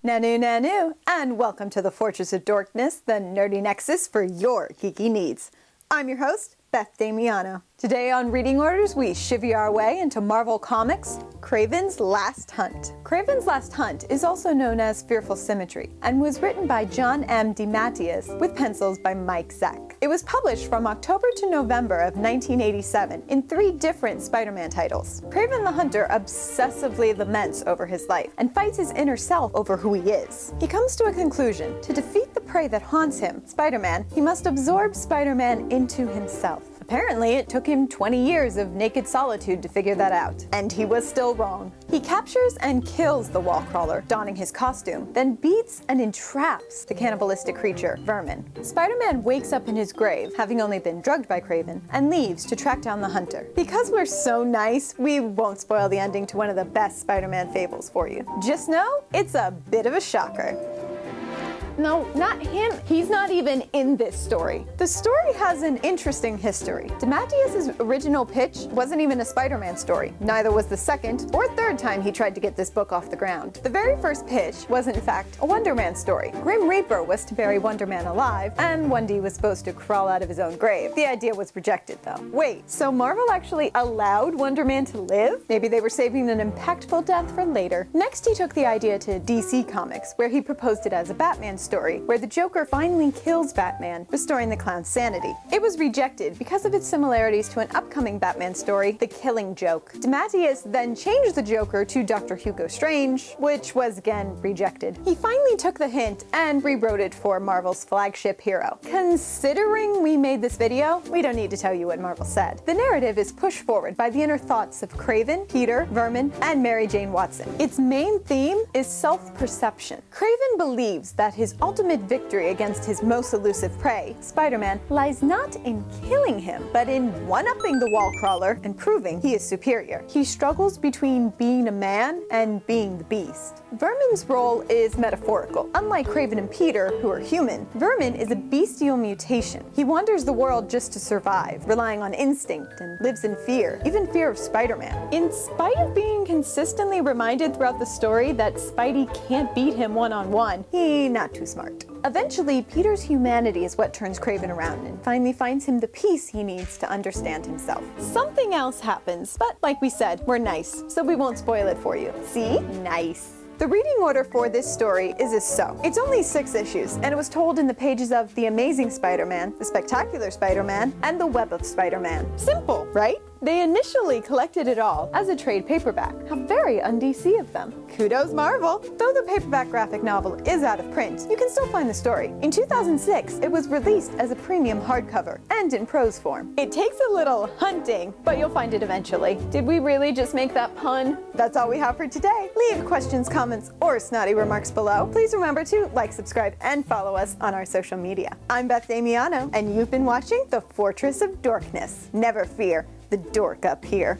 Nanu Nanu, and welcome to the Fortress of Dorkness, the nerdy nexus for your geeky needs. I'm your host, Beth Damiano. Today on Reading Orders, we chivvy our way into Marvel Comics' Kraven's Last Hunt. Kraven's Last Hunt is also known as Fearful Symmetry and was written by John M. DeMatteis with pencils by Mike Zeck. It was published from October to November of 1987 in 3 different Spider-Man titles. Kraven the Hunter obsessively laments over his life and fights his inner self over who he is. He comes to a conclusion: to defeat the prey that haunts him, Spider-Man, he must absorb Spider-Man into himself. Apparently, it took him 20 years of naked solitude to figure that out. And he was still wrong. He captures and kills the wall crawler, donning his costume, then beats and entraps the cannibalistic creature, Vermin. Spider-Man wakes up in his grave, having only been drugged by Kraven, and leaves to track down the hunter. Because we're so nice, we won't spoil the ending to one of the best Spider-Man fables for you. Just know, it's a bit of a shocker. No, not him. He's not even in this story. The story has an interesting history. DeMatteis' original pitch wasn't even a Spider-Man story. Neither was the second or third time he tried to get this book off the ground. The very first pitch was, in fact, a Wonder Man story. Grim Reaper was to bury Wonder Man alive, and Wendy was supposed to crawl out of his own grave. The idea was rejected, though. Wait, so Marvel actually allowed Wonder Man to live? Maybe they were saving an impactful death for later. Next, he took the idea to DC Comics, where he proposed it as a Batman story, where the Joker finally kills Batman, restoring the clown's sanity. It was rejected because of its similarities to an upcoming Batman story, The Killing Joke. DeMatteis then changed the Joker to Dr. Hugo Strange, which was again rejected. He finally took the hint and rewrote it for Marvel's flagship hero. Considering we made this video, we don't need to tell you what Marvel said. The narrative is pushed forward by the inner thoughts of Kraven, Peter, Vermin, and Mary Jane Watson. Its main theme is self-perception. Kraven believes that his ultimate victory against his most elusive prey, Spider-Man, lies not in killing him, but in one-upping the wall crawler and proving he is superior. He struggles between being a man and being the beast. Vermin's role is metaphorical. Unlike Kraven and Peter, who are human, Vermin is a bestial mutation. He wanders the world just to survive, relying on instinct and lives in fear, even fear of Spider-Man. In spite of being consistently reminded throughout the story that Spidey can't beat him one-on-one, he's not too smart. Eventually, Peter's humanity is what turns Kraven around and finally finds him the peace he needs to understand himself. Something else happens, but like we said, we're nice, so we won't spoil it for you. See? Nice. The reading order for this story is as so. It's only 6 issues, and it was told in the pages of The Amazing Spider-Man, The Spectacular Spider-Man, and The Web of Spider-Man. Simple, right? They initially collected it all as a trade paperback. How very un-DC of them. Kudos Marvel! Though the paperback graphic novel is out of print, you can still find the story. In 2006, it was released as a premium hardcover and in prose form. It takes a little hunting, but you'll find it eventually. Did we really just make that pun? That's all we have for today. Leave questions, comments, or snotty remarks below. Please remember to like, subscribe, and follow us on our social media. I'm Beth Damiano, and you've been watching The Fortress of Dorkness. Never fear, the dork up here.